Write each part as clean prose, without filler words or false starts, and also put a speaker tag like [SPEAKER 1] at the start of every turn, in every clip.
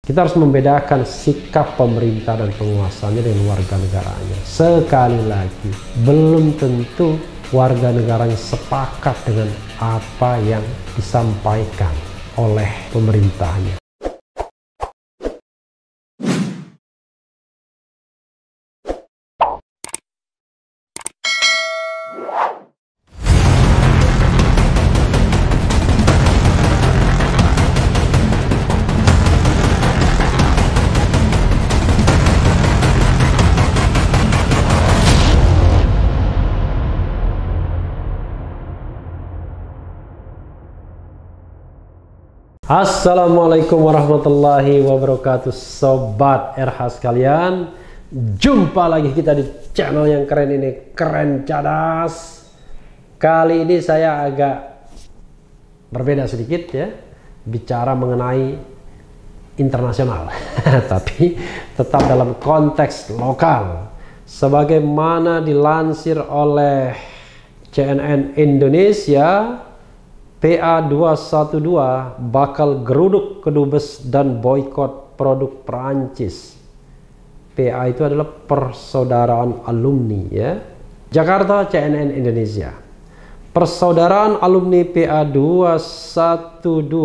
[SPEAKER 1] Kita harus membedakan sikap pemerintah dan penguasanya dengan warga negaranya. Sekali lagi, belum tentu warga negaranya sepakat dengan apa yang disampaikan oleh pemerintahnya. Assalamualaikum warahmatullahi wabarakatuh, sobat RH sekalian. Jumpa lagi kita di channel yang keren ini, Keren Cadas. Kali ini saya agak berbeda sedikit ya, bicara mengenai internasional tapi tetap dalam konteks lokal. Sebagaimana dilansir oleh CNN Indonesia, PA212 bakal geruduk kedubes dan boikot produk Perancis. PA itu adalah persaudaraan alumni ya. Jakarta, CNN Indonesia. Persaudaraan alumni PA212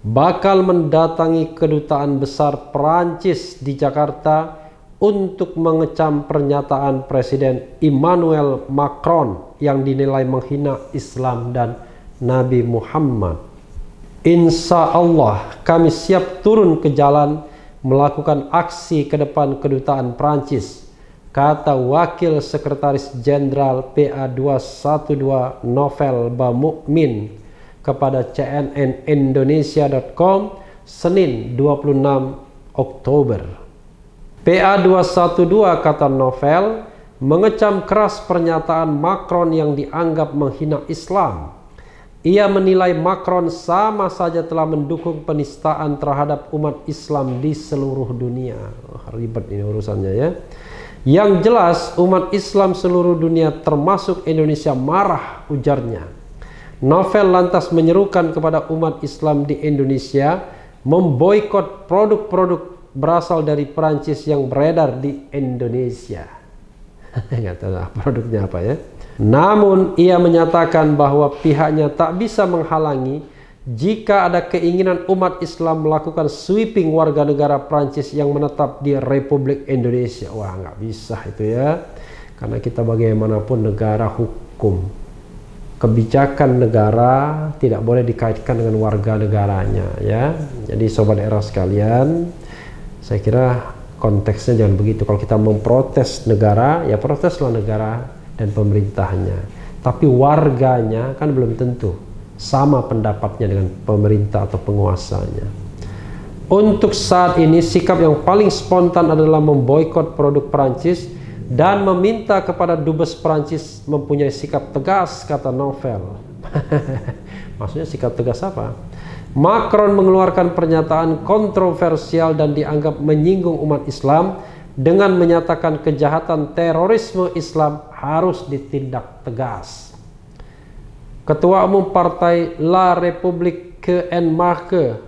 [SPEAKER 1] bakal mendatangi kedutaan besar Perancis di Jakarta untuk mengecam pernyataan Presiden Emmanuel Macron yang dinilai menghina Islam dan Nabi Muhammad. Insya Allah kami siap turun ke jalan melakukan aksi ke depan kedutaan Prancis, kata Wakil Sekretaris Jenderal PA212 Novel Bamukmin kepada CNN Indonesia.com Senin 26 Oktober. PA212, kata Novel, mengecam keras pernyataan Macron yang dianggap menghina Islam. Ia menilai Macron sama saja telah mendukung penistaan terhadap umat Islam di seluruh dunia. Ribet ini urusannya ya. Yang jelas umat Islam seluruh dunia termasuk Indonesia marah, ujarnya. Novel lantas menyerukan kepada umat Islam di Indonesia memboikot produk-produk berasal dari Perancis yang beredar di Indonesia. Nggak tahu produknya apa ya. Namun ia menyatakan bahwa pihaknya tak bisa menghalangi jika ada keinginan umat Islam melakukan sweeping warga negara Prancis yang menetap di Republik Indonesia. Wah, nggak bisa itu ya, karena kita bagaimanapun negara hukum. Kebijakan negara tidak boleh dikaitkan dengan warga negaranya ya. Jadi sobat era sekalian, saya kira konteksnya jangan begitu. Kalau kita memprotes negara, ya proteslah negara dan pemerintahnya, tapi warganya kan belum tentu sama pendapatnya dengan pemerintah atau penguasanya. Untuk saat ini sikap yang paling spontan adalah memboikot produk Perancis dan meminta kepada dubes Perancis mempunyai sikap tegas, kata Novel. Maksudnya sikap tegas apa? Macron mengeluarkan pernyataan kontroversial dan dianggap menyinggung umat Islam dengan menyatakan kejahatan terorisme Islam harus ditindak tegas. Ketua Umum Partai La République En Marche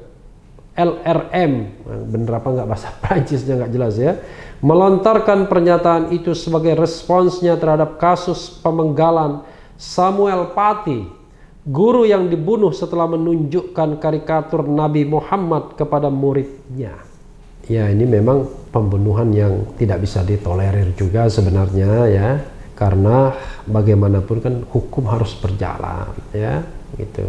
[SPEAKER 1] LRM, bener apa nggak bahasa Prancisnya nggak jelas ya, melontarkan pernyataan itu sebagai responsnya terhadap kasus pemenggalan Samuel Paty, guru yang dibunuh setelah menunjukkan karikatur Nabi Muhammad kepada muridnya. Ya, ini memang pembunuhan yang tidak bisa ditolerir juga sebenarnya ya, karena bagaimanapun kan hukum harus berjalan ya gitu.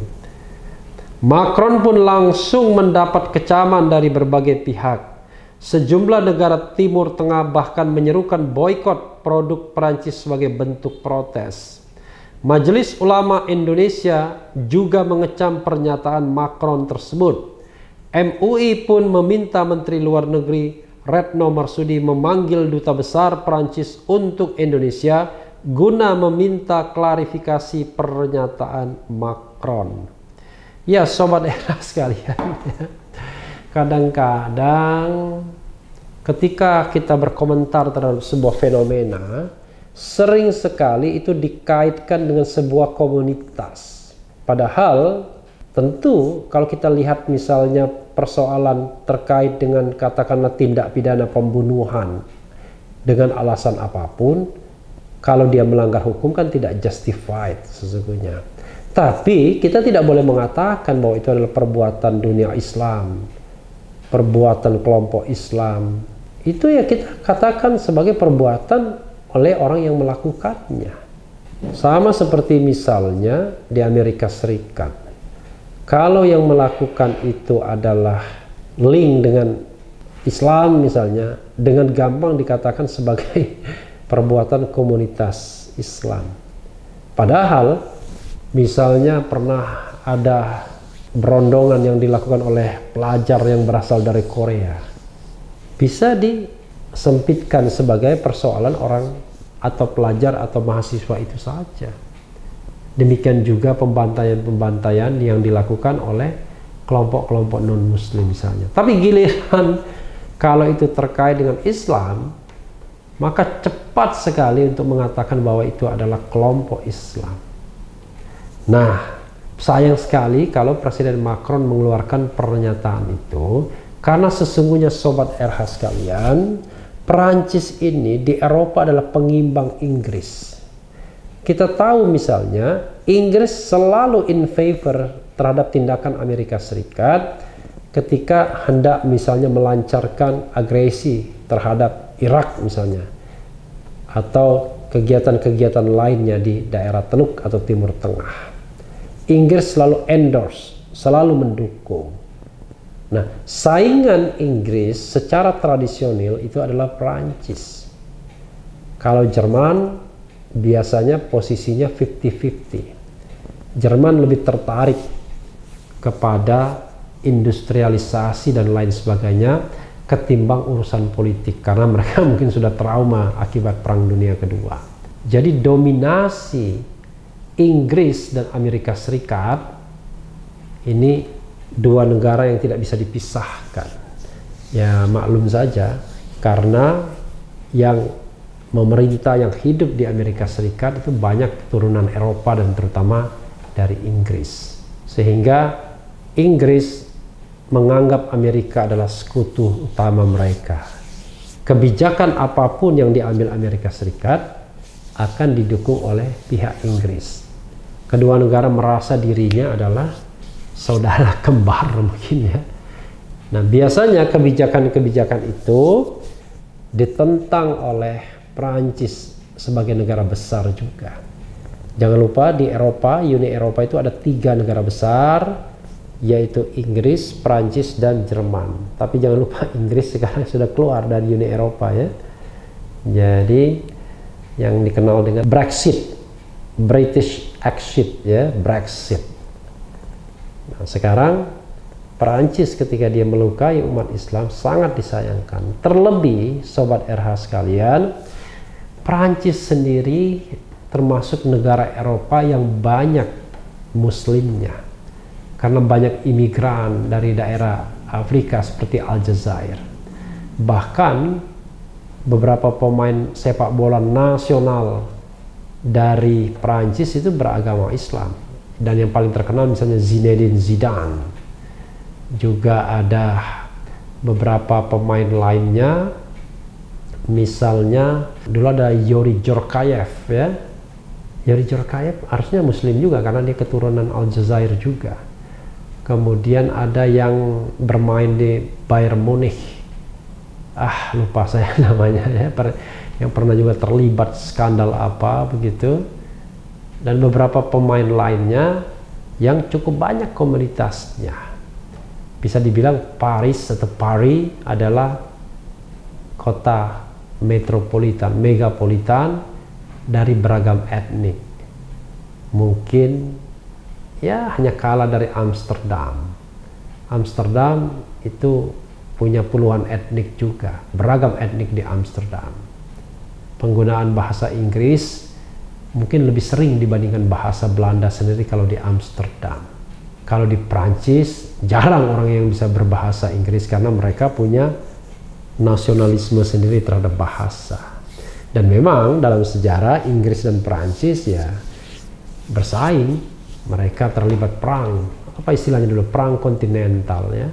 [SPEAKER 1] Macron pun langsung mendapat kecaman dari berbagai pihak. Sejumlah negara Timur Tengah bahkan menyerukan boikot produk Perancis sebagai bentuk protes. Majelis Ulama Indonesia juga mengecam pernyataan Macron tersebut. MUI pun meminta Menteri Luar Negeri Retno Marsudi memanggil Duta Besar Perancis untuk Indonesia guna meminta klarifikasi pernyataan Macron. Ya sobat era sekalian, kadang-kadang ketika kita berkomentar terhadap sebuah fenomena, sering sekali itu dikaitkan dengan sebuah komunitas. Padahal tentu kalau kita lihat misalnya persoalan terkait dengan katakanlah tindak pidana pembunuhan dengan alasan apapun, kalau dia melanggar hukum kan tidak justified sesungguhnya. Tapi kita tidak boleh mengatakan bahwa itu adalah perbuatan dunia Islam, perbuatan kelompok Islam. Itu ya kita katakan sebagai perbuatan oleh orang yang melakukannya. Sama seperti misalnya di Amerika Serikat. Kalau yang melakukan itu adalah link dengan Islam misalnya, dengan gampang dikatakan sebagai perbuatan komunitas Islam. Padahal misalnya pernah ada berondongan yang dilakukan oleh pelajar yang berasal dari Korea, bisa disempitkan sebagai persoalan orang atau pelajar atau mahasiswa itu saja. Demikian juga pembantaian-pembantaian yang dilakukan oleh kelompok-kelompok non-muslim misalnya. Tapi giliran kalau itu terkait dengan Islam, maka cepat sekali untuk mengatakan bahwa itu adalah kelompok Islam. Nah, sayang sekali kalau Presiden Macron mengeluarkan pernyataan itu, karena sesungguhnya Sobat RH sekalian, Perancis ini di Eropa adalah pengimbang Inggris. Kita tahu misalnya Inggris selalu in favor terhadap tindakan Amerika Serikat ketika hendak misalnya melancarkan agresi terhadap Irak misalnya, atau kegiatan-kegiatan lainnya di daerah Teluk atau Timur Tengah. Inggris selalu endorse, selalu mendukung. Nah, saingan Inggris secara tradisional itu adalah Perancis. Kalau Jerman biasanya posisinya 50-50. Jerman lebih tertarik kepada industrialisasi dan lain sebagainya ketimbang urusan politik, karena mereka mungkin sudah trauma akibat Perang Dunia Kedua. Jadi dominasi Inggris dan Amerika Serikat ini dua negara yang tidak bisa dipisahkan. Ya maklum saja, karena yang memerintah yang hidup di Amerika Serikat itu banyak keturunan Eropa dan terutama dari Inggris, sehingga Inggris menganggap Amerika adalah sekutu utama mereka. Kebijakan apapun yang diambil Amerika Serikat akan didukung oleh pihak Inggris. Kedua negara merasa dirinya adalah saudara kembar mungkin ya. Nah, biasanya kebijakan-kebijakan itu ditentang oleh Prancis sebagai negara besar juga. Jangan lupa di Eropa, Uni Eropa itu ada 3 negara besar, yaitu Inggris, Prancis, dan Jerman. Tapi jangan lupa Inggris sekarang sudah keluar dari Uni Eropa ya. Jadi yang dikenal dengan Brexit, British exit ya, Brexit. Nah, sekarang Perancis ketika dia melukai umat Islam sangat disayangkan. Terlebih Sobat RH sekalian, Perancis sendiri termasuk negara Eropa yang banyak muslimnya, karena banyak imigran dari daerah Afrika seperti Aljazair. Bahkan beberapa pemain sepak bola nasional dari Perancis itu beragama Islam, dan yang paling terkenal misalnya Zinedine Zidane. Juga ada beberapa pemain lainnya, misalnya dulu ada Yuri Djorkaeff ya. Yuri Djorkaeff harusnya muslim juga karena dia keturunan Aljazair juga. Kemudian ada yang bermain di Bayern Munich, lupa saya namanya ya, yang pernah juga terlibat skandal apa begitu. Dan beberapa pemain lainnya yang cukup banyak komunitasnya. Bisa dibilang Paris atau Paris adalah kota metropolitan, megapolitan dari beragam etnik. Mungkin ya hanya kalah dari Amsterdam. Amsterdam itu punya puluhan etnik juga, beragam etnik di Amsterdam. Penggunaan bahasa Inggris mungkin lebih sering dibandingkan bahasa Belanda sendiri kalau di Amsterdam. Kalau di Prancis jarang orang yang bisa berbahasa Inggris karena mereka punya nasionalisme sendiri terhadap bahasa. Dan memang dalam sejarah Inggris dan Prancis ya bersaing, mereka terlibat perang, apa istilahnya dulu, perang kontinental ya.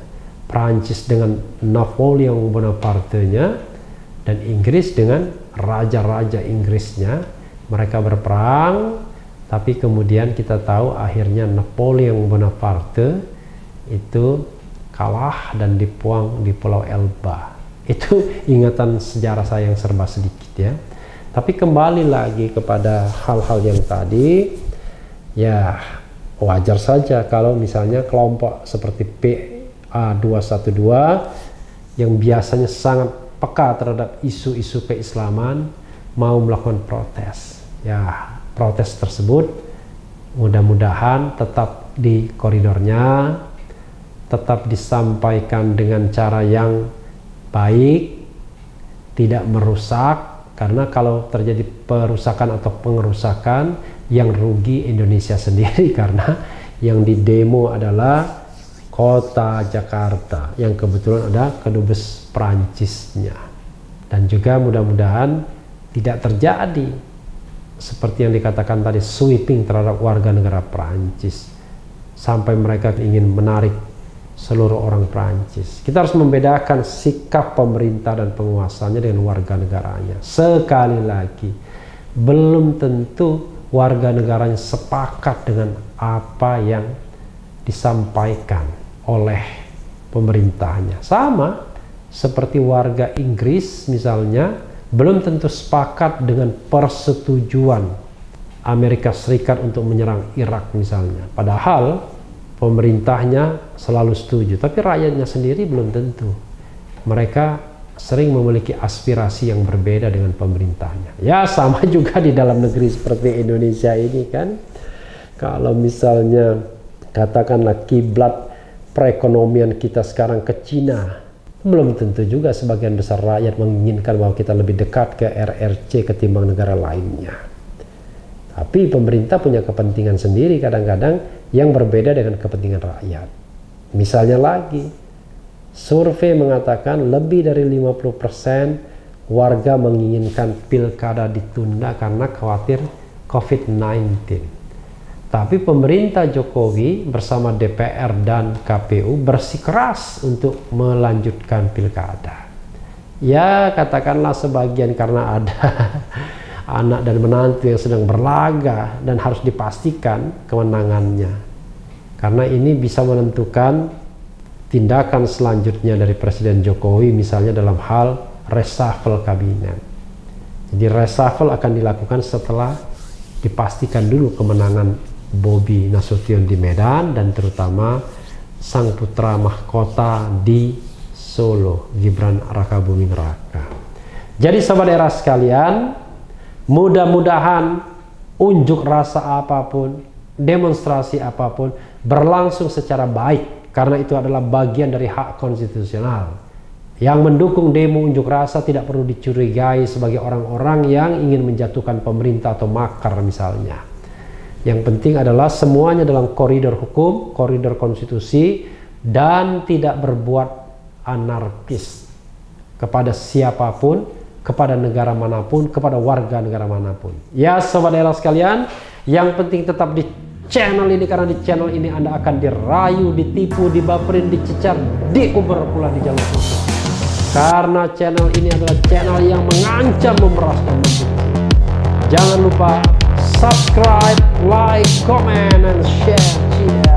[SPEAKER 1] Prancis dengan Napoleon Bonaparte-nya, dan Inggris dengan raja-raja Inggrisnya. Mereka berperang, tapi kemudian kita tahu akhirnya Napoleon Bonaparte itu kalah dan dibuang di Pulau Elba. Itu ingatan sejarah saya yang serba sedikit ya. Tapi kembali lagi kepada hal-hal yang tadi, ya wajar saja kalau misalnya kelompok seperti PA212 yang biasanya sangat peka terhadap isu-isu keislaman mau melakukan protes. Ya, protes tersebut mudah-mudahan tetap di koridornya, tetap disampaikan dengan cara yang baik, tidak merusak, karena kalau terjadi perusakan atau pengerusakan yang rugi Indonesia sendiri, karena yang di demo adalah kota Jakarta yang kebetulan ada kedubes Prancisnya. Dan juga mudah-mudahan tidak terjadi seperti yang dikatakan tadi, sweeping terhadap warga negara Prancis sampai mereka ingin menarik seluruh orang Prancis. Kita harus membedakan sikap pemerintah dan penguasanya dengan warga negaranya. Sekali lagi, belum tentu warga negaranya sepakat dengan apa yang disampaikan oleh pemerintahnya. Sama seperti warga Inggris misalnya, belum tentu sepakat dengan persetujuan Amerika Serikat untuk menyerang Irak misalnya. Padahal pemerintahnya selalu setuju, tapi rakyatnya sendiri belum tentu. Mereka sering memiliki aspirasi yang berbeda dengan pemerintahnya. Ya, sama juga di dalam negeri seperti Indonesia ini kan. Kalau misalnya katakanlah kiblat perekonomian kita sekarang ke Cina, belum tentu juga sebagian besar rakyat menginginkan bahwa kita lebih dekat ke RRC ketimbang negara lainnya. Tapi pemerintah punya kepentingan sendiri kadang-kadang yang berbeda dengan kepentingan rakyat. Misalnya lagi, survei mengatakan lebih dari 50% warga menginginkan pilkada ditunda karena khawatir COVID-19. Tapi pemerintah Jokowi bersama DPR dan KPU bersikeras untuk melanjutkan pilkada. Ya, katakanlah sebagian karena ada anak dan menantu yang sedang berlaga dan harus dipastikan kemenangannya. Karena ini bisa menentukan tindakan selanjutnya dari Presiden Jokowi, misalnya dalam hal reshuffle kabinet. Jadi reshuffle akan dilakukan setelah dipastikan dulu kemenangan Bobi Nasution di Medan dan terutama sang putra mahkota di Solo, Gibran Rakabuming Raka. Jadi sahabat era sekalian, mudah-mudahan unjuk rasa apapun, demonstrasi apapun berlangsung secara baik, karena itu adalah bagian dari hak konstitusional. Yang mendukung demo unjuk rasa tidak perlu dicurigai sebagai orang-orang yang ingin menjatuhkan pemerintah atau makar misalnya. Yang penting adalah semuanya dalam koridor hukum, koridor konstitusi, dan tidak berbuat anarkis kepada siapapun, kepada negara manapun, kepada warga negara manapun. Ya sobat era sekalian, yang penting tetap di channel ini, karena di channel ini Anda akan dirayu, ditipu, dibaperin, dicecar, diuber pula di jalur sosial. Karena channel ini adalah channel yang mengancam memeras dan membenci. Jangan lupa subscribe, like, comment, and share.